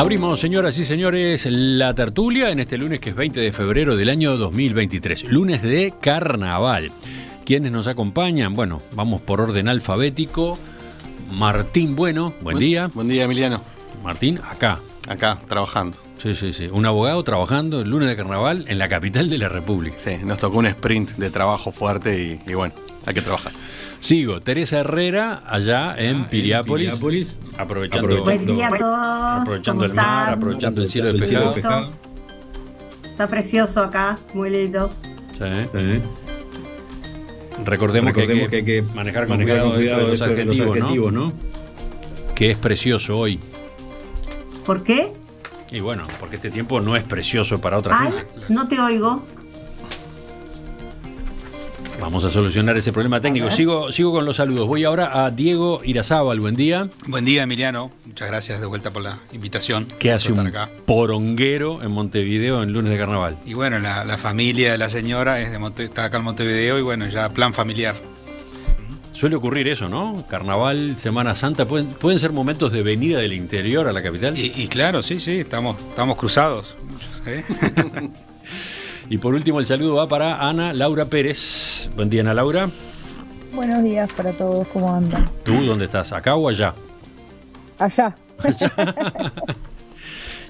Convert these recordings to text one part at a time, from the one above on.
Abrimos, señoras y señores, la tertulia en este lunes que es 20 de febrero del año 2023, lunes de carnaval. ¿Quiénes nos acompañan? Bueno, vamos por orden alfabético. Martín Bueno, buen día. Buen día, Emiliano. Martín, acá. Acá, trabajando. Sí. Un abogado trabajando el lunes de carnaval en la capital de la República. Sí, nos tocó un sprint de trabajo fuerte y bueno, hay que trabajar. Sigo, Teresa Herrera, allá en Piriápolis. Aprovechando Buen día a todos. Aprovechando el mar, aprovechando el cielo despejado. Está precioso acá, muy lindo. Sí. Recordemos que hay que manejar con cuidado los adjetivos, ¿no? Que es precioso hoy. ¿Por qué? Y bueno, porque este tiempo no es precioso para otra gente. No te oigo. Vamos a solucionar ese problema técnico. Sigo con los saludos. Voy ahora a Diego Irazábal. Buen día. Buen día, Emiliano. Muchas gracias de vuelta por la invitación. Que hace un poronguero en Montevideo en lunes de carnaval. Y bueno, la familia de la señora está acá en Montevideo y bueno, ya plan familiar. Suele ocurrir eso, ¿no? Carnaval, Semana Santa, pueden ser momentos de venida del interior a la capital. Y claro, sí, estamos cruzados. Y por último el saludo va para Ana Laura Pérez. Buen día, Ana Laura. Buenos días para todos, ¿cómo andan? ¿Tú dónde estás? ¿Acá o allá? Allá.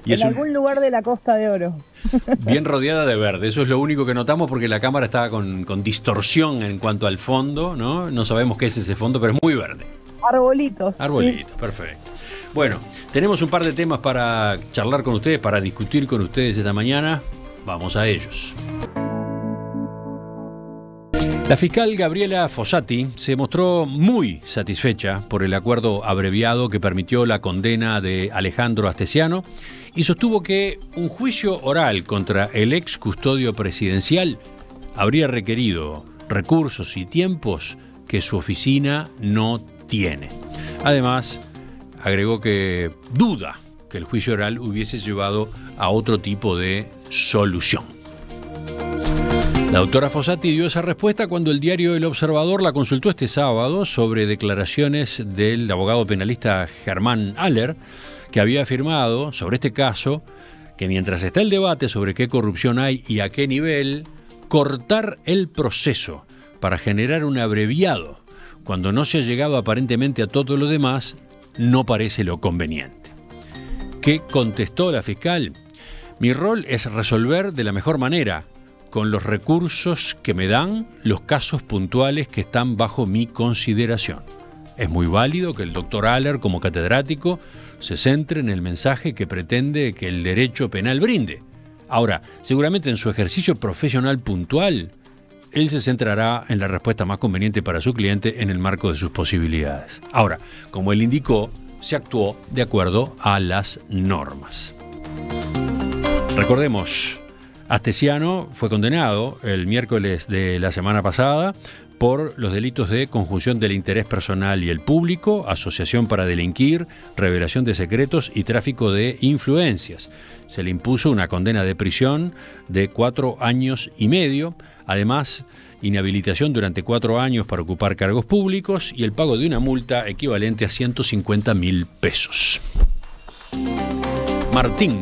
Y en algún lugar de la Costa de Oro. Bien rodeada de verde, eso es lo único que notamos porque la cámara está con distorsión en cuanto al fondo, ¿no? No sabemos qué es ese fondo, pero es muy verde. Arbolitos. Arbolitos, sí. Perfecto. Bueno, tenemos un par de temas para charlar con ustedes, para discutir con ustedes esta mañana. Vamos a ellos. La fiscal Gabriela Fossati se mostró muy satisfecha por el acuerdo abreviado que permitió la condena de Alejandro Astesiano y sostuvo que un juicio oral contra el ex custodio presidencial habría requerido recursos y tiempos que su oficina no tiene. Además, agregó que duda que el juicio oral hubiese llevado a otro tipo de solución. La doctora Fossati dio esa respuesta cuando el diario El Observador la consultó este sábado sobre declaraciones del abogado penalista Germán Aller, que había afirmado sobre este caso que mientras está el debate sobre qué corrupción hay y a qué nivel, cortar el proceso para generar un abreviado cuando no se ha llegado aparentemente a todo lo demás no parece lo conveniente. ¿Qué contestó la fiscal? Mi rol es resolver de la mejor manera, con los recursos que me dan los casos puntuales que están bajo mi consideración. Es muy válido que el doctor Aller, como catedrático, se centre en el mensaje que pretende que el derecho penal brinde. Ahora, seguramente en su ejercicio profesional puntual, él se centrará en la respuesta más conveniente para su cliente en el marco de sus posibilidades. Ahora, como él indicó, se actuó de acuerdo a las normas. Recordemos, Astesiano fue condenado el miércoles de la semana pasada por los delitos de conjunción del interés personal y el público, asociación para delinquir, revelación de secretos y tráfico de influencias. Se le impuso una condena de prisión de 4 años y medio, además inhabilitación durante 4 años para ocupar cargos públicos y el pago de una multa equivalente a 150.000 pesos. Martín,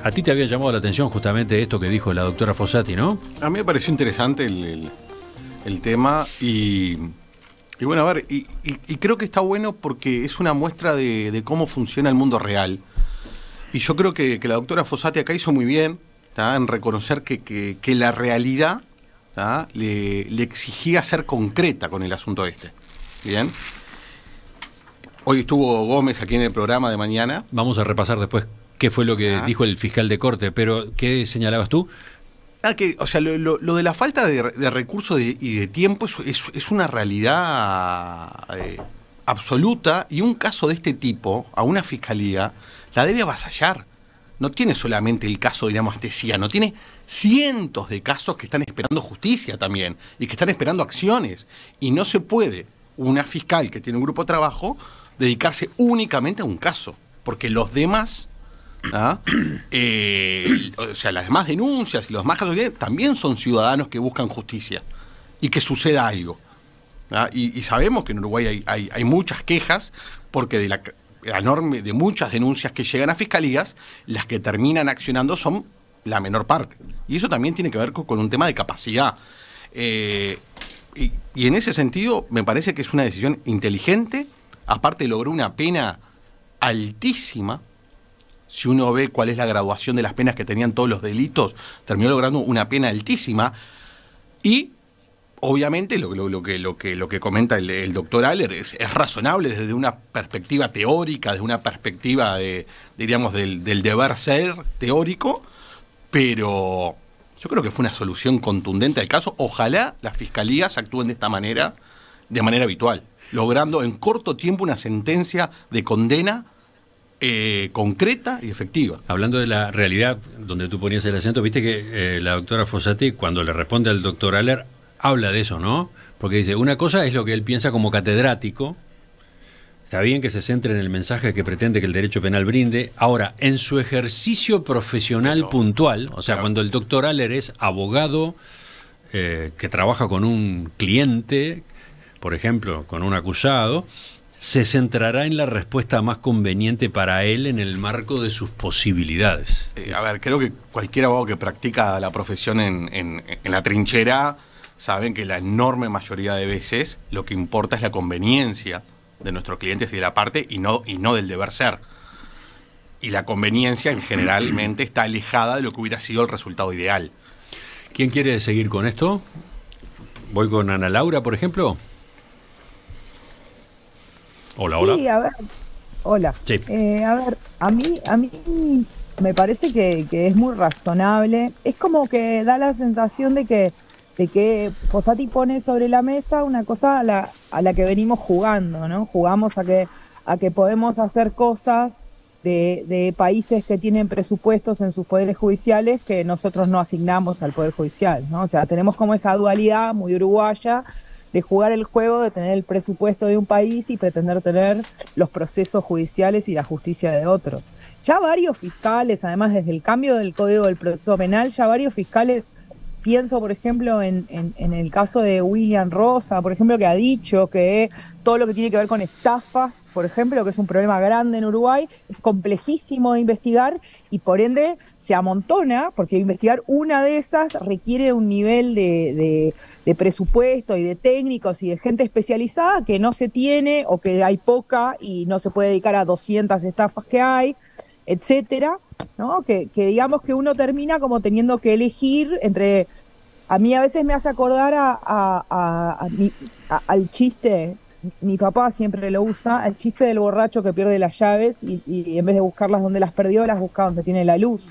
a ti te había llamado la atención justamente esto que dijo la doctora Fossati, ¿no? A mí me pareció interesante el tema y bueno, a ver, y creo que está bueno porque es una muestra de cómo funciona el mundo real. Y yo creo que la doctora Fossati acá hizo muy bien, ¿tá?, en reconocer que la realidad, ¿tá?, le exigía ser concreta con el asunto este. ¿Bien? Hoy estuvo Gómez aquí en el programa de mañana. Vamos a repasar después qué fue lo que dijo el fiscal de corte, pero ¿qué señalabas tú? Lo de la falta de recursos y de tiempo es una realidad absoluta, y un caso de este tipo a una fiscalía la debe avasallar. No tiene solamente el caso, digamos, Astesiano, tiene cientos de casos que están esperando justicia también y que están esperando acciones. Y no se puede una fiscal que tiene un grupo de trabajo dedicarse únicamente a un caso, porque los demás, las demás denuncias y los demás casos también son ciudadanos que buscan justicia y que suceda algo. Y sabemos que en Uruguay hay muchas quejas porque enorme de muchas denuncias que llegan a fiscalías, las que terminan accionando son la menor parte. Y eso también tiene que ver con un tema de capacidad. Y en ese sentido me parece que es una decisión inteligente. Aparte logró una pena altísima. Si uno ve cuál es la graduación de las penas que tenían todos los delitos, terminó logrando una pena altísima. Y obviamente lo que comenta el doctor Haller es razonable desde una perspectiva teórica, desde una perspectiva diríamos del deber ser teórico, pero yo creo que fue una solución contundente al caso. Ojalá las fiscalías actúen de esta manera, de manera habitual, logrando en corto tiempo una sentencia de condena concreta y efectiva. Hablando de la realidad donde tú ponías el acento, viste que la doctora Fossati, cuando le responde al doctor Haller, habla de eso, ¿no? Porque dice, una cosa es lo que él piensa como catedrático. Está bien que se centre en el mensaje que pretende que el derecho penal brinde. Ahora, en su ejercicio profesional puntual, o sea, cuando el doctor Haller es abogado que trabaja con un cliente, por ejemplo, con un acusado, se centrará en la respuesta más conveniente para él en el marco de sus posibilidades. A ver, creo que cualquier abogado que practica la profesión en la trinchera saben que la enorme mayoría de veces lo que importa es la conveniencia de nuestros clientes y de la parte y no del deber ser. Y la conveniencia generalmente está alejada de lo que hubiera sido el resultado ideal. ¿Quién quiere seguir con esto? ¿Voy con Ana Laura, por ejemplo? Hola, hola. Sí, a ver. Hola. Sí. A ver, a mí me parece que es muy razonable. Es como que da la sensación de que Fossati pone sobre la mesa una cosa a la que venimos jugando, ¿no? Jugamos a que podemos hacer cosas de países que tienen presupuestos en sus poderes judiciales que nosotros no asignamos al Poder Judicial, ¿no? O sea, tenemos como esa dualidad muy uruguaya de jugar el juego, de tener el presupuesto de un país y pretender tener los procesos judiciales y la justicia de otros. Ya varios fiscales, además desde el cambio del Código del Proceso Penal, ya varios fiscales, pienso por ejemplo en el caso de William Rosa, por ejemplo, que ha dicho que todo lo que tiene que ver con estafas, por ejemplo, que es un problema grande en Uruguay, es complejísimo de investigar y por ende se amontona, porque investigar una de esas requiere un nivel de presupuesto y de técnicos y de gente especializada que no se tiene o que hay poca y no se puede dedicar a 200 estafas que hay, etcétera, ¿no? Que digamos que uno termina como teniendo que elegir entre... A mí a veces me hace acordar al chiste, mi papá siempre lo usa, al chiste del borracho que pierde las llaves y en vez de buscarlas donde las perdió, las busca donde tiene la luz.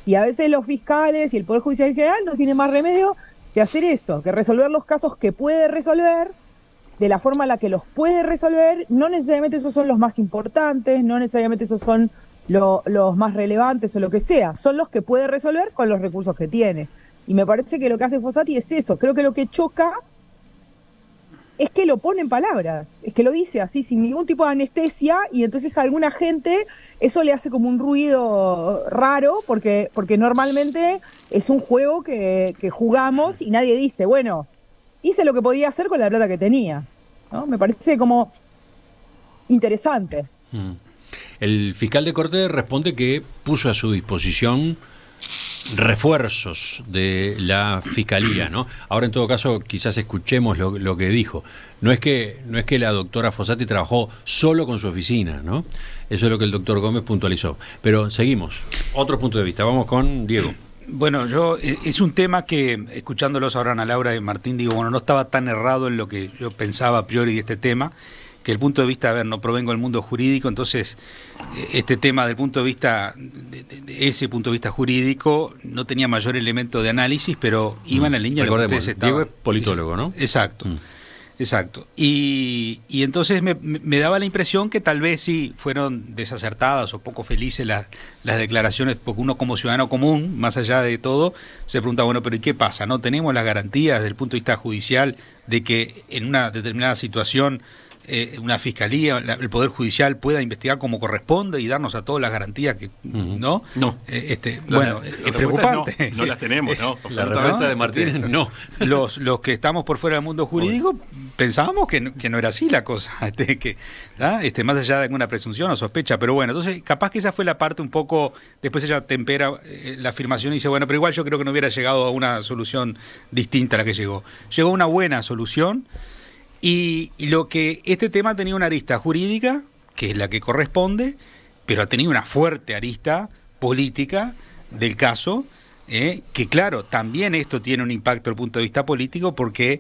Y a veces los fiscales y el Poder Judicial en general no tiene más remedio que hacer eso, que resolver los casos que puede resolver, de la forma en la que los puede resolver. No necesariamente esos son los más importantes, no necesariamente esos son los más relevantes o lo que sea, son los que puede resolver con los recursos que tiene. Y me parece que lo que hace Fossati es eso. Creo que lo que choca es que lo pone en palabras, es que lo dice así, sin ningún tipo de anestesia, y entonces a alguna gente eso le hace como un ruido raro, porque normalmente es un juego que jugamos y nadie dice, bueno, hice lo que podía hacer con la plata que tenía, ¿no? Me parece como interesante. El fiscal de Corte responde que puso a su disposición refuerzos de la fiscalía, ¿no? Ahora, en todo caso, quizás escuchemos lo que dijo. No es que la doctora Fossati trabajó solo con su oficina, ¿no? Eso es lo que el doctor Gómez puntualizó. Pero seguimos. Otro punto de vista. Vamos con Diego. Bueno, es un tema que, escuchándolos ahora Ana Laura y Martín, digo, bueno, no estaba tan errado en lo que yo pensaba a priori de este tema, que el punto de vista, a ver, no provengo del mundo jurídico, entonces este tema del punto de vista, de ese punto de vista jurídico, no tenía mayor elemento de análisis, pero iba en la línea de lo que ustedes estaban. Diego es politólogo, ¿no? Exacto. Exacto. Y entonces me daba la impresión que tal vez sí fueron desacertadas o poco felices las declaraciones, porque uno como ciudadano común, más allá de todo, se pregunta, bueno, pero ¿y qué pasa? ¿No tenemos las garantías desde el punto de vista judicial de que en una determinada situación una fiscalía, el Poder Judicial pueda investigar como corresponde y darnos a todas las garantías que, ¿no? No. Bueno, es preocupante. No las tenemos, ¿no? La respuesta de Martínez, no. Los que estamos por fuera del mundo jurídico pensábamos que no era así la cosa, más allá de alguna presunción o sospecha, pero bueno, entonces capaz que esa fue la parte un poco, después ella tempera la afirmación y dice, bueno, pero igual yo creo que no hubiera llegado a una solución distinta a la que llegó. Llegó a una buena solución. Y lo que este tema tenía una arista jurídica, que es la que corresponde, pero ha tenido una fuerte arista política del caso, que claro, también esto tiene un impacto desde el punto de vista político, porque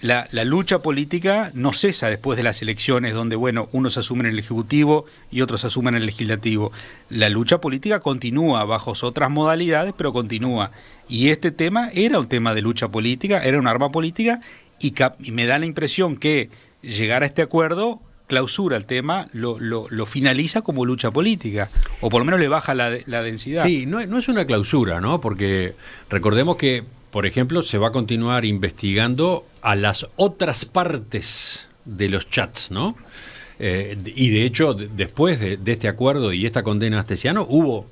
la lucha política no cesa después de las elecciones, donde, bueno, unos asumen el Ejecutivo y otros asumen el Legislativo. La lucha política continúa bajo otras modalidades, pero continúa. Y este tema era un tema de lucha política, era un arma política, y me da la impresión que llegar a este acuerdo clausura el tema, lo finaliza como lucha política, o por lo menos le baja la densidad. Sí, no es una clausura, ¿no? Porque recordemos que, por ejemplo, se va a continuar investigando a las otras partes de los chats, ¿no? Y de hecho, después de este acuerdo y esta condena a Astesiano, hubo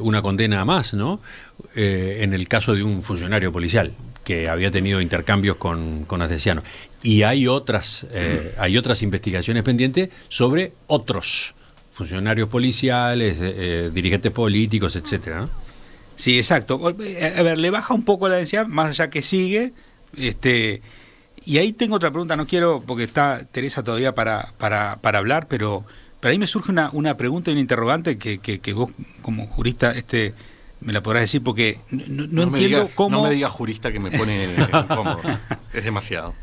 una condena más, ¿no? En el caso de un funcionario policial que había tenido intercambios con Astesiano. Y hay otras investigaciones pendientes sobre otros funcionarios policiales, dirigentes políticos, etcétera, ¿no? Sí, exacto. A ver, le baja un poco la densidad, más allá que sigue. Y ahí tengo otra pregunta, no quiero, porque está Teresa todavía para hablar, pero ahí me surge una pregunta y un interrogante que vos, como jurista, me la podrás decir, porque no entiendo cómo... No me digas jurista, que me pone incómodo. Es demasiado.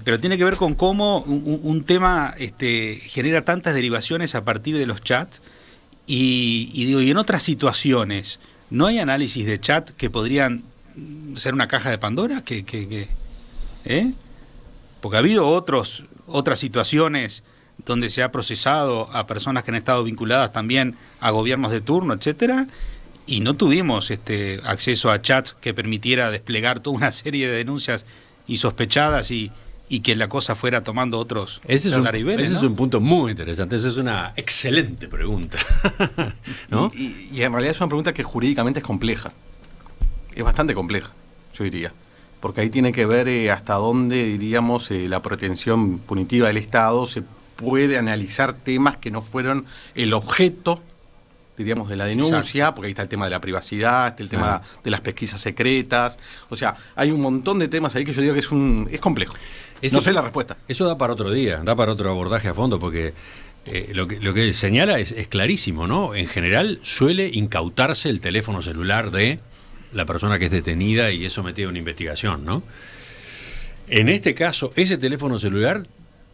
Pero tiene que ver con cómo un tema genera tantas derivaciones a partir de los chats, y en otras situaciones, ¿no hay análisis de chat que podrían ser una caja de Pandora? Porque ha habido otras situaciones donde se ha procesado a personas que han estado vinculadas también a gobiernos de turno, etcétera, y no tuvimos acceso a chats que permitiera desplegar toda una serie de denuncias insospechadas y que la cosa fuera tomando otros niveles. Ese es un punto muy interesante, esa es una excelente pregunta. ¿No? Y en realidad es una pregunta que jurídicamente es compleja. Es bastante compleja, yo diría. Porque ahí tiene que ver hasta dónde, diríamos, la pretensión punitiva del Estado se puede analizar temas que no fueron el objeto, diríamos, de la denuncia. Exacto. Porque ahí está el tema de la privacidad, está el tema de las pesquisas secretas. O sea, hay un montón de temas ahí que yo digo que es complejo. No sé la respuesta. Eso da para otro día, da para otro abordaje a fondo, porque lo que señala es clarísimo, ¿no? En general suele incautarse el teléfono celular de la persona que es detenida y es sometida a una investigación, ¿no? En este caso, ese teléfono celular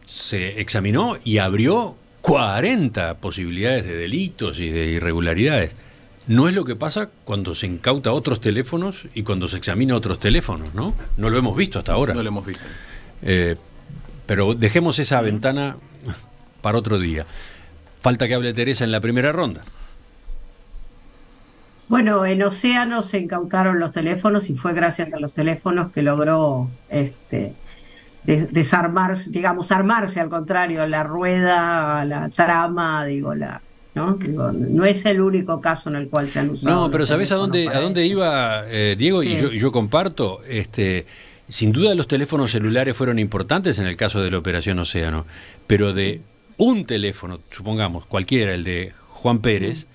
se examinó y abrió 40 posibilidades de delitos y de irregularidades. No es lo que pasa cuando se incauta otros teléfonos y cuando se examina otros teléfonos, ¿no? No lo hemos visto hasta ahora. No lo hemos visto. Pero dejemos esa ventana para otro día. Falta que hable Teresa en la primera ronda. Bueno, en Océano se incautaron los teléfonos y fue gracias a los teléfonos que logró desarmarse, digamos, armarse, al contrario, la rueda, la trama, no es el único caso en el cual se han usado. No, pero ¿sabés a dónde iba, Diego? Sí. Y yo comparto, sin duda los teléfonos celulares fueron importantes en el caso de la Operación Océano, pero de un teléfono, supongamos, cualquiera, el de Juan Pérez,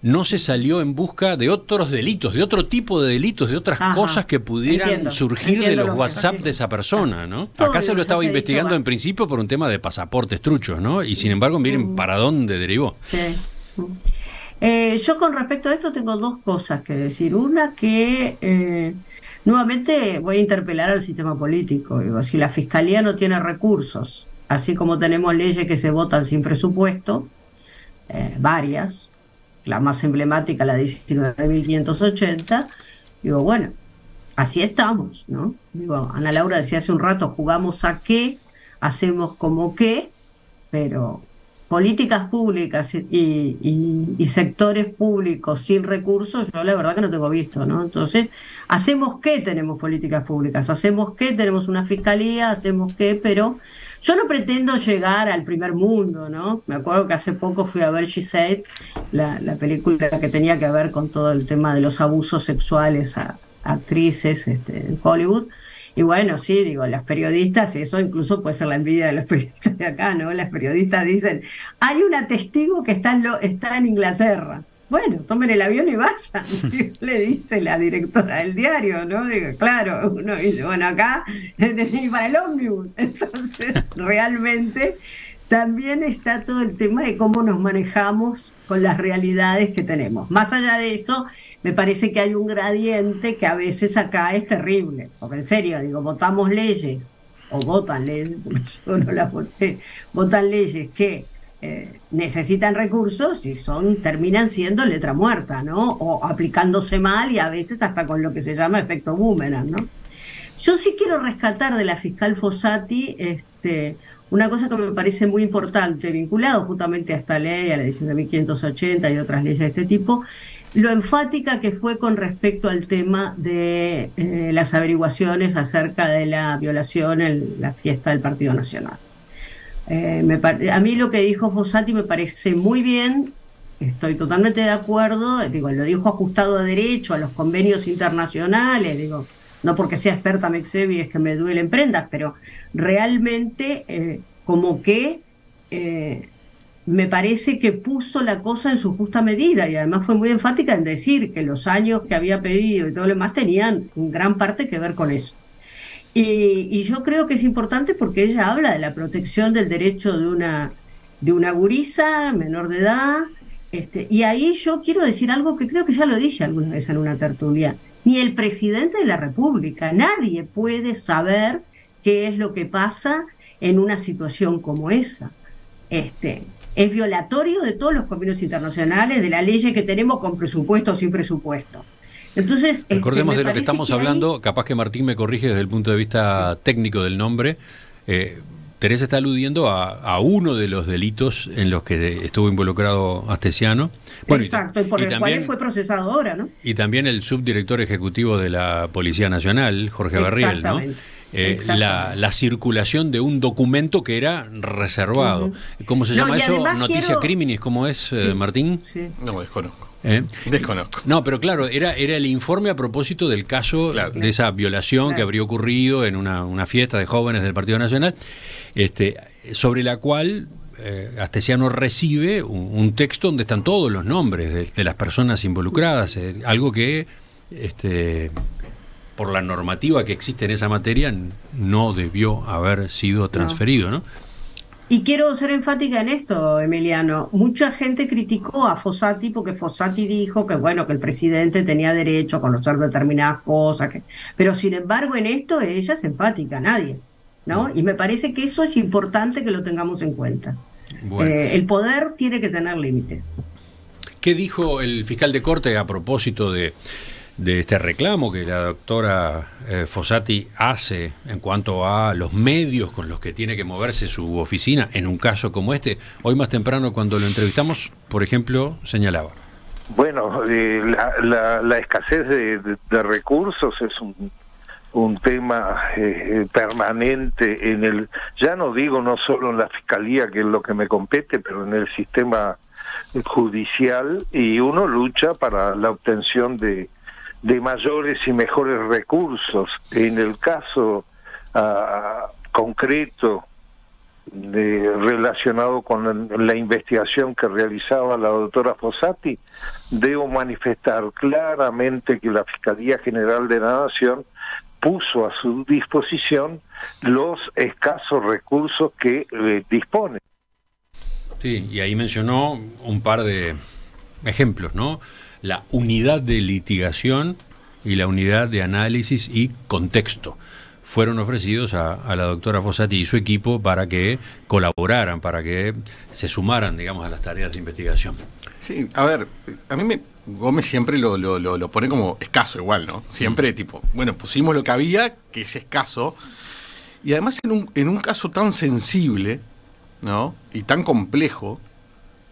no se salió en busca de otros delitos, de otro tipo de delitos, de otras cosas que pudieran surgir de los WhatsApp de esa persona, ¿no? Acá se lo estaba investigando en principio por un tema de pasaportes truchos, ¿no? Y sin embargo, miren para dónde derivó. Sí. Yo con respecto a esto tengo dos cosas que decir. Una, que nuevamente voy a interpelar al sistema político. Digo, si la Fiscalía no tiene recursos, así como tenemos leyes que se votan sin presupuesto, varias, la más emblemática, la 19.580, digo, bueno, así estamos, ¿no? Digo, Ana Laura decía hace un rato, jugamos a qué, hacemos como qué, pero políticas públicas y sectores públicos sin recursos, yo la verdad que no tengo visto, ¿no? Entonces, ¿hacemos qué? Tenemos políticas públicas, ¿hacemos qué? Tenemos una fiscalía, ¿hacemos qué? Pero yo no pretendo llegar al primer mundo, ¿no? Me acuerdo que hace poco fui a ver She Said, la película que tenía que ver con todo el tema de los abusos sexuales a actrices en Hollywood. Y bueno, sí, digo, las periodistas, eso incluso puede ser la envidia de los periodistas de acá, ¿no? Las periodistas dicen, hay una testigo que está en Inglaterra. Bueno, tomen el avión y vayan, le dice la directora del diario, ¿no? Digo, claro, uno dice, bueno, acá es para el ómnibus. Entonces, realmente también está todo el tema de cómo nos manejamos con las realidades que tenemos. Más allá de eso, me parece que hay un gradiente que a veces acá es terrible, porque en serio, digo, votamos leyes, o votan leyes, porque yo no las voté, votan leyes que necesitan recursos y terminan siendo letra muerta, ¿no? O aplicándose mal y a veces hasta con lo que se llama efecto boomerang, ¿no? Yo sí quiero rescatar de la fiscal Fossati una cosa que me parece muy importante, vinculado justamente a esta ley, a la 19.580 y otras leyes de este tipo, lo enfática que fue con respecto al tema de las averiguaciones acerca de la violación en la fiesta del Partido Nacional. A mí lo que dijo Fossati me parece muy bien, estoy totalmente de acuerdo, digo, lo dijo ajustado a derecho, a los convenios internacionales, digo, no porque sea experta Mexevi es que me duelen prendas, pero realmente como que me parece que puso la cosa en su justa medida y además fue muy enfática en decir que los años que había pedido y todo lo demás tenían en gran parte que ver con eso. Y yo creo que es importante porque ella habla de la protección del derecho de una gurisa menor de edad, y ahí yo quiero decir algo que creo que ya lo dije alguna vez en una tertulia. Ni el presidente de la República, nadie puede saber qué es lo que pasa en una situación como esa. Es violatorio de todos los convenios internacionales, de la ley que tenemos con presupuesto o sin presupuesto. Entonces, recordemos de lo que estamos hablando, capaz que Martín me corrige desde el punto de vista técnico del nombre. Teresa está aludiendo a uno de los delitos en los que estuvo involucrado Astesiano. Bueno, exacto, y por el cual fue procesado ahora, ¿no? Y también el subdirector ejecutivo de la Policía Nacional, Jorge Barriel, ¿no? La circulación de un documento que era reservado. ¿Cómo se llama eso? Noticia criminis, ¿cómo es, Martín? Sí. No, desconozco. Desconozco. No, pero claro, era el informe a propósito del caso de esa violación que habría ocurrido en una fiesta de jóvenes del Partido Nacional, sobre la cual Astesiano recibe un texto donde están todos los nombres de las personas involucradas, algo que por la normativa que existe en esa materia no debió haber sido transferido, ¿no? Y quiero ser enfática en esto, Emiliano. Mucha gente criticó a Fossati porque Fossati dijo que bueno, que el presidente tenía derecho a conocer determinadas cosas, pero sin embargo en esto ella es enfática, nadie, ¿no? Y me parece que eso es importante que lo tengamos en cuenta. Bueno. El poder tiene que tener límites. ¿Qué dijo el fiscal de corte a propósito de este reclamo que la doctora Fossati hace en cuanto a los medios con los que tiene que moverse su oficina en un caso como este? Hoy más temprano cuando lo entrevistamos, por ejemplo, señalaba. Bueno, la escasez de recursos es un tema permanente ya no digo no solo en la fiscalía, que es lo que me compete, pero en el sistema judicial, y uno lucha para la obtención de mayores y mejores recursos. En el caso concreto relacionado con la investigación que realizaba la doctora Fossati, debo manifestar claramente que la Fiscalía General de la Nación puso a su disposición los escasos recursos que dispone. Sí, y ahí mencionó un par de ejemplos, ¿no? La unidad de litigación y la unidad de análisis y contexto fueron ofrecidos a la doctora Fossati y su equipo para que colaboraran, para que se sumaran, digamos, a las tareas de investigación. Sí, a ver, a mí Gómez siempre lo pone como escaso igual, ¿no? Siempre tipo, bueno, pusimos lo que había, que es escaso, y además en un caso tan sensible, ¿no? Y tan complejo,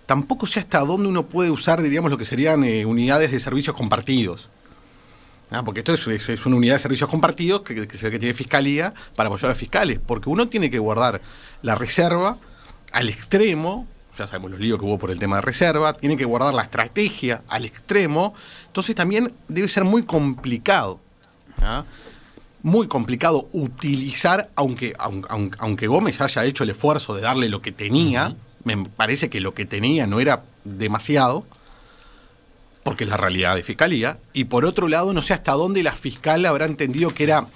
tampoco sé hasta dónde uno puede usar, diríamos, lo que serían unidades de servicios compartidos. Porque esto es una unidad de servicios compartidos que se ve que tiene Fiscalía para apoyar a los fiscales, porque uno tiene que guardar la reserva al extremo. Ya sabemos los líos que hubo por el tema de reserva, tiene que guardar la estrategia al extremo, entonces también debe ser muy complicado, ¿ah? Muy complicado utilizar, aunque Gómez haya hecho el esfuerzo de darle lo que tenía, me parece que lo que tenía no era demasiado, porque es la realidad de Fiscalía, y por otro lado no sé hasta dónde la fiscal habrá entendido que era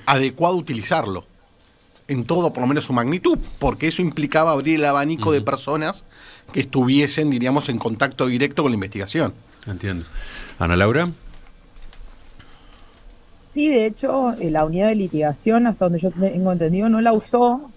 adecuado utilizarlo en todo, por lo menos su magnitud, porque eso implicaba abrir el abanico de personas que estuviesen, diríamos, en contacto directo con la investigación. Entiendo. Ana Laura. Sí, de hecho, la unidad de litigación, hasta donde yo tengo entendido, no la usó.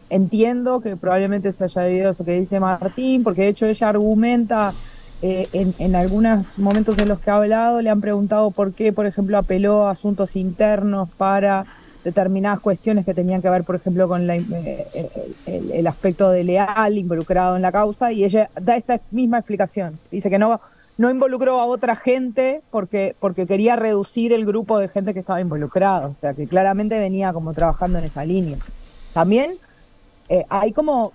Entiendo que probablemente se haya debido a eso que dice Martín, porque de hecho ella argumenta, en algunos momentos en los que ha hablado, le han preguntado por qué, por ejemplo, apeló a asuntos internos para determinadas cuestiones que tenían que ver, por ejemplo, con el aspecto de Leal involucrado en la causa, y ella da esta misma explicación. Dice que no involucró a otra gente porque quería reducir el grupo de gente que estaba involucrado, o sea que claramente venía como trabajando en esa línea. También hay como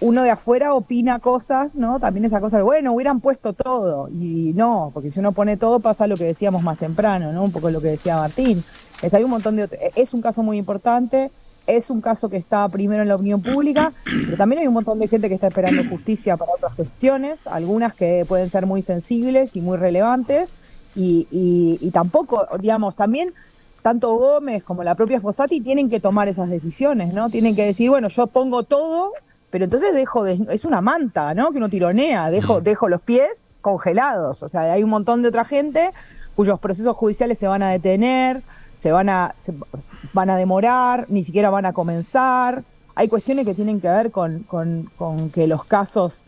uno de afuera opina cosas, ¿no? También esa cosa de, bueno, hubieran puesto todo, y no, porque si uno pone todo pasa lo que decíamos más temprano, ¿no? Un poco lo que decía Martín. Hay un montón es un caso muy importante, es un caso que está primero en la opinión pública, pero también hay un montón de gente que está esperando justicia para otras cuestiones, algunas que pueden ser muy sensibles y muy relevantes, y tampoco, digamos, también tanto Gómez como la propia Fossati tienen que tomar esas decisiones, ¿no? Tienen que decir, bueno, yo pongo todo, pero entonces es una manta, ¿no? Que uno tironea, dejo los pies congelados, o sea, hay un montón de otra gente cuyos procesos judiciales se van a detener, se van a demorar, ni siquiera van a comenzar. Hay cuestiones que tienen que ver con que los casos,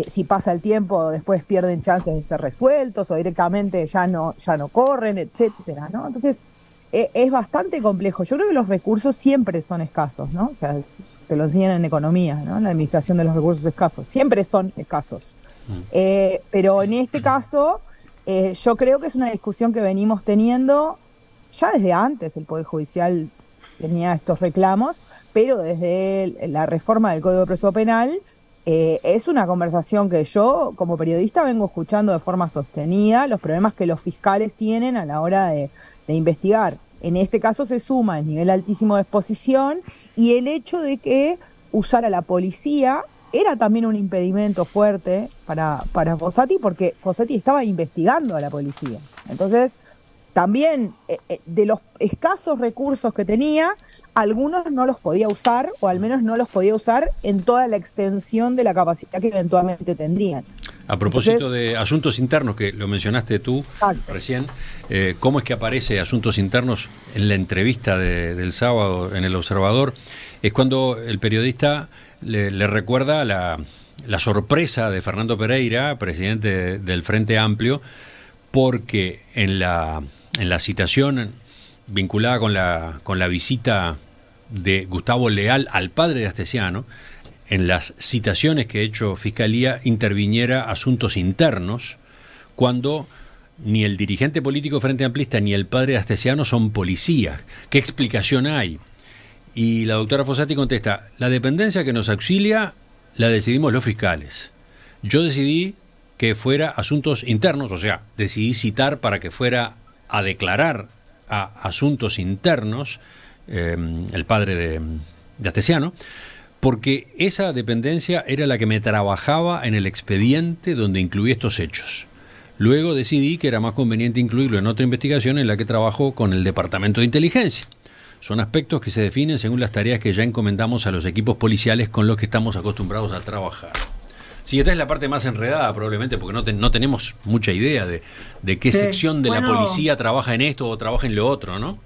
si pasa el tiempo, después pierden chances de ser resueltos o directamente ya no corren, etcétera, ¿no? Entonces, es bastante complejo. Yo creo que los recursos siempre son escasos, ¿no? O sea, te lo enseñan en economía, ¿no? La administración de los recursos escasos. Siempre son escasos. Pero en este caso, yo creo que es una discusión que venimos teniendo. Ya desde antes el Poder Judicial tenía estos reclamos, pero desde la reforma del Código de Proceso Penal es una conversación que yo, como periodista, vengo escuchando de forma sostenida, los problemas que los fiscales tienen a la hora de investigar. En este caso se suma el nivel altísimo de exposición y el hecho de que usar a la policía era también un impedimento fuerte para Fossati, porque Fossati estaba investigando a la policía. Entonces, también de los escasos recursos que tenía, algunos no los podía usar, o al menos no los podía usar en toda la extensión de la capacidad que eventualmente tendrían. A propósito de asuntos internos, que lo mencionaste tú recién, ¿cómo es que aparece asuntos internos en la entrevista del sábado en El Observador? Es cuando el periodista le recuerda la sorpresa de Fernando Pereira, presidente del Frente Amplio, porque en la citación vinculada con la visita de Gustavo Leal al padre de Astesiano, en las citaciones que ha hecho Fiscalía interviniera asuntos internos, cuando ni el dirigente político Frente Amplista ni el padre de Astesiano son policías. ¿Qué explicación hay? Y la doctora Fossati contesta, la dependencia que nos auxilia la decidimos los fiscales. Yo decidí que fuera asuntos internos, o sea, decidí citar para que fuera a declarar a asuntos internos el padre de Astesiano, porque esa dependencia era la que me trabajaba en el expediente donde incluí estos hechos. Luego decidí que era más conveniente incluirlo en otra investigación en la que trabajo con el Departamento de Inteligencia. Son aspectos que se definen según las tareas que ya encomendamos a los equipos policiales con los que estamos acostumbrados a trabajar. Sí, esta es la parte más enredada probablemente, porque no tenemos mucha idea de qué sección de la policía trabaja en esto o trabaja en lo otro, ¿no?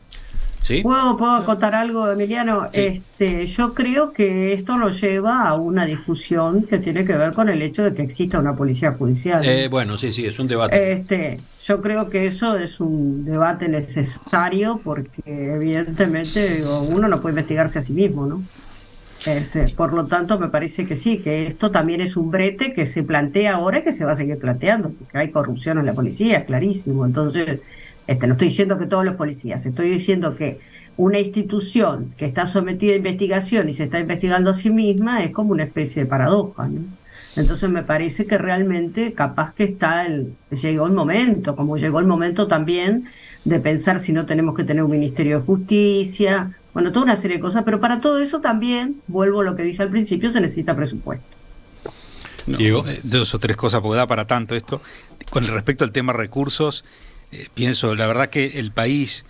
¿Sí? ¿Puedo acotar algo, Emiliano? Sí. Yo creo que esto nos lleva a una discusión que tiene que ver con el hecho de que exista una policía judicial. Bueno, sí, es un debate. Yo creo que eso es un debate necesario porque evidentemente uno no puede investigarse a sí mismo, ¿no? Por lo tanto, me parece que sí, que esto también es un brete que se plantea ahora y que se va a seguir planteando, porque hay corrupción en la policía, es clarísimo. Entonces, no estoy diciendo que todos los policías, estoy diciendo que una institución que está sometida a investigación y se está investigando a sí misma es como una especie de paradoja, ¿no? Entonces me parece que realmente capaz que llegó el momento, como llegó el momento también de pensar si no tenemos que tener un Ministerio de Justicia, bueno, toda una serie de cosas, pero para todo eso también, vuelvo a lo que dije al principio, se necesita presupuesto. No, Diego, 2 o 3 cosas, porque da para tanto esto. Con respecto al tema recursos, pienso, la verdad que el país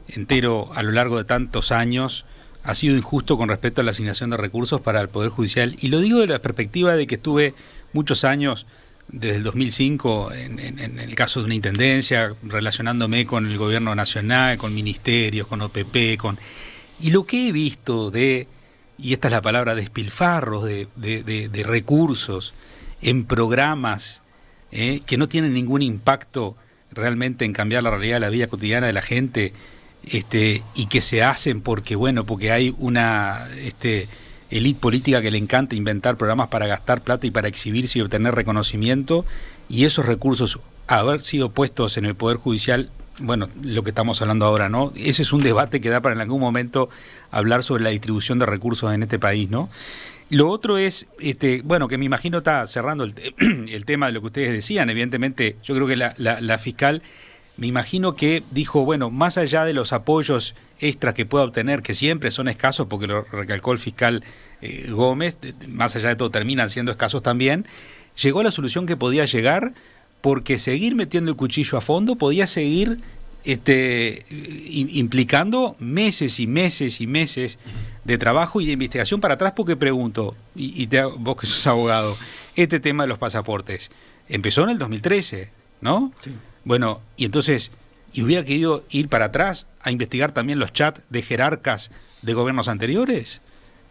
entero a lo largo de tantos años ha sido injusto con respecto a la asignación de recursos para el Poder Judicial, y lo digo de la perspectiva de que estuve muchos años, desde el 2005, en el caso de una intendencia, relacionándome con el gobierno nacional, con ministerios, con OPP, y lo que he visto y esta es la palabra, despilfarros de recursos en programas que no tienen ningún impacto realmente en cambiar la realidad de la vida cotidiana de la gente, y que se hacen porque hay una élite política que le encanta inventar programas para gastar plata y para exhibirse y obtener reconocimiento, y esos recursos haber sido puestos en el Poder Judicial, lo que estamos hablando ahora, ¿no? Ese es un debate que da para en algún momento hablar sobre la distribución de recursos en este país, ¿no? Lo otro es, que me imagino está cerrando el tema de lo que ustedes decían. Evidentemente, yo creo que la fiscal, me imagino que dijo, más allá de los apoyos extras que pueda obtener, que siempre son escasos, porque lo recalcó el fiscal Gómez, más allá de todo terminan siendo escasos también, llegó a la solución que podía llegar, porque seguir metiendo el cuchillo a fondo podía seguir implicando meses y meses y meses de trabajo y de investigación para atrás, porque pregunto, vos que sos abogado, este tema de los pasaportes empezó en el 2013, ¿no? Sí. Y entonces, hubiera querido ir para atrás a investigar también los chats de jerarcas de gobiernos anteriores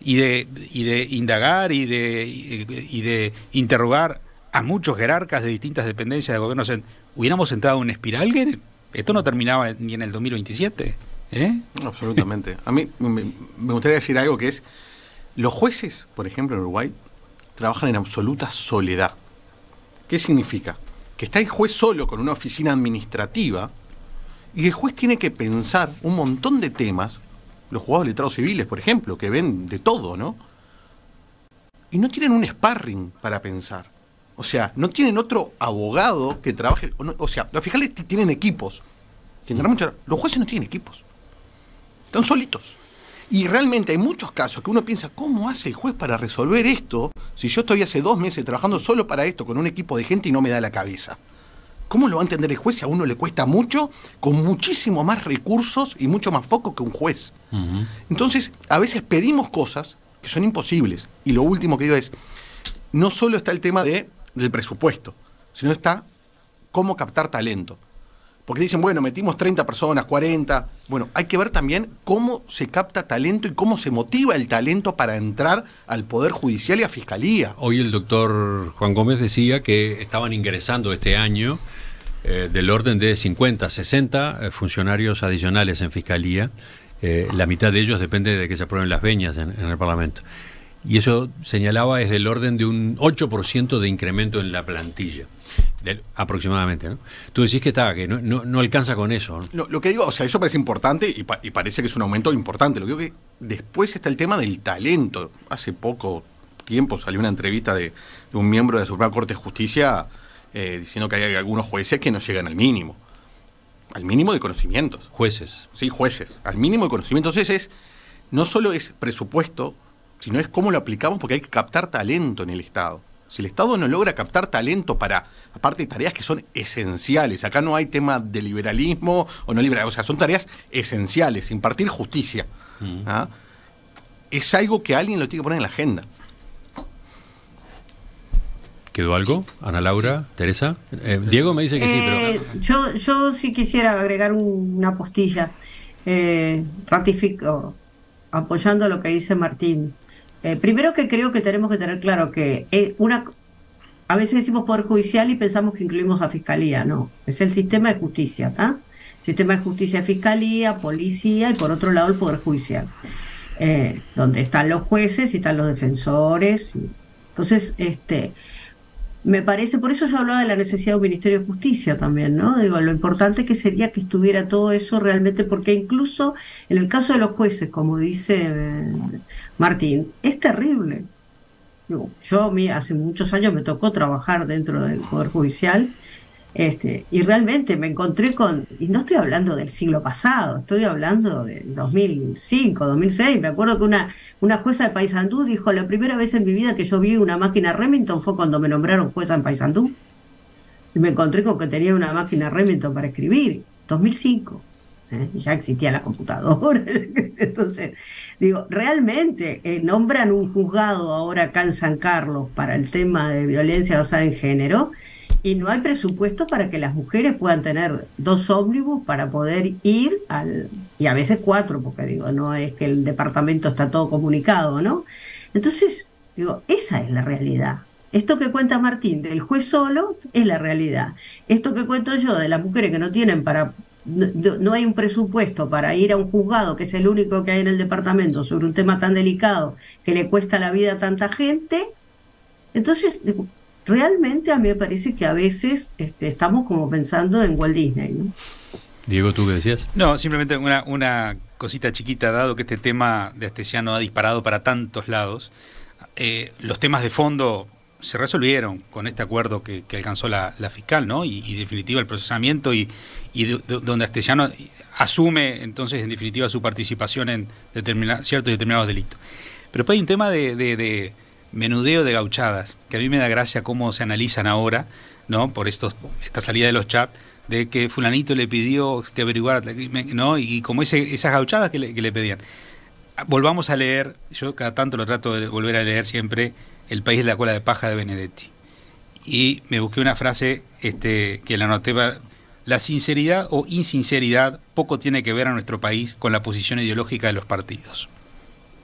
y de indagar y de interrogar a muchos jerarcas de distintas dependencias de gobiernos. Hubiéramos entrado en una espiral que esto no terminaba ni en el 2027. Absolutamente. A mí me gustaría decir algo, que es, los jueces, por ejemplo, en Uruguay, trabajan en absoluta soledad. ¿Qué significa? Que está el juez solo con una oficina administrativa, y el juez tiene que pensar un montón de temas, los juzgados letrados civiles, por ejemplo, que ven de todo, ¿no? Y no tienen un sparring para pensar. O sea, no tienen otro abogado que trabaje. O sea, los fiscales tienen equipos. Los jueces no tienen equipos. Están solitos. Y realmente hay muchos casos que uno piensa, ¿cómo hace el juez para resolver esto si yo estoy hace 2 meses trabajando solo para esto con un equipo de gente y no me da la cabeza? ¿Cómo lo va a entender el juez si a uno le cuesta mucho, con muchísimo más recursos y mucho más foco que un juez? Uh-huh. Entonces, a veces pedimos cosas que son imposibles. Y lo último que digo es, no solo está el tema del presupuesto, sino está cómo captar talento. Porque dicen, metimos 30 personas, 40. Hay que ver también cómo se capta talento y cómo se motiva el talento para entrar al Poder Judicial y a Fiscalía. Hoy el doctor Juan Gómez decía que estaban ingresando este año del orden de 50, 60 funcionarios adicionales en Fiscalía. La mitad de ellos depende de que se aprueben las veñas en el Parlamento. Y eso, señalaba, es del orden de un 8% de incremento en la plantilla. Aproximadamente, ¿no? Tú decís que no alcanza con eso, ¿no? Lo que digo, eso parece importante y parece que es un aumento importante. Lo que digo que después está el tema del talento. Hace poco tiempo salió una entrevista de un miembro de la Suprema Corte de Justicia diciendo que hay algunos jueces que no llegan al mínimo de conocimientos. Jueces. Sí, jueces, al mínimo de conocimientos. Entonces, no solo es presupuesto, sino es cómo lo aplicamos, porque hay que captar talento en el Estado. Si el Estado no logra captar talento para, aparte de tareas que son esenciales, acá no hay tema de liberalismo o no liberalismo, o sea, son tareas esenciales, impartir justicia. ¿Ah? Es algo que alguien lo tiene que poner en la agenda. ¿Quedó algo? Ana Laura, Teresa. Diego me dice que sí, pero... Yo sí quisiera agregar una postilla. Ratifico, apoyando lo que dice Martín. Primero, que creo que tenemos que tener claro que a veces decimos Poder Judicial y pensamos que incluimos a Fiscalía. No, es el sistema de justicia, ¿tá? Sistema de justicia, Fiscalía, Policía y por otro lado el Poder Judicial. donde están los jueces y están los defensores. Entonces, me parece, por eso yo hablaba de la necesidad de un Ministerio de Justicia también, ¿no? Digo, lo importante que sería que estuviera todo eso realmente, porque incluso en el caso de los jueces, como dice Martín, es terrible. Digo, hace muchos años me tocó trabajar dentro del Poder Judicial, y realmente me encontré y no estoy hablando del siglo pasado, estoy hablando del 2005, 2006, me acuerdo que una jueza de Paysandú dijo, la primera vez en mi vida que yo vi una máquina Remington fue cuando me nombraron jueza en Paysandú, y me encontré con que tenía una máquina Remington para escribir, 2005, y ya existía la computadora. Entonces, digo, realmente nombran un juzgado ahora acá en San Carlos para el tema de violencia basada en género, y no hay presupuesto para que las mujeres puedan tener 2 ómnibus para poder ir y a veces 4, porque digo, no es que el departamento está todo comunicado, ¿no? Entonces, digo, esa es la realidad. Esto que cuenta Martín del juez solo es la realidad. Esto que cuento yo de las mujeres que no tienen no hay un presupuesto para ir a un juzgado, que es el único que hay en el departamento, sobre un tema tan delicado que le cuesta la vida a tanta gente. Entonces, realmente a mí me parece que a veces estamos como pensando en Walt Disney, ¿no? Diego, ¿tú qué decías? No, simplemente una cosita chiquita, dado que este tema de Astesiano ha disparado para tantos lados. Los temas de fondo se resolvieron con este acuerdo que alcanzó la fiscal, ¿no? Y en definitiva el procesamiento y donde Astesiano asume entonces en definitiva su participación en ciertos y determinados delitos. Pero hay un tema de menudeo de gauchadas, que a mí me da gracia cómo se analizan ahora, ¿no? Por esta salida de los chats, de que fulanito le pidió que averiguara, ¿no? Y como esas gauchadas que le pedían. Volvamos a leer, yo cada tanto lo trato de volver a leer siempre, El país de la cola de paja de Benedetti. Y me busqué una frase que la anoté: la sinceridad o insinceridad poco tiene que ver a nuestro país con la posición ideológica de los partidos.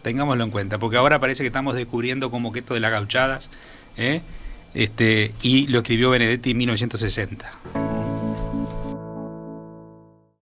Tengámoslo en cuenta, porque ahora parece que estamos descubriendo como que esto de las gauchadas, y lo escribió Benedetti en 1960.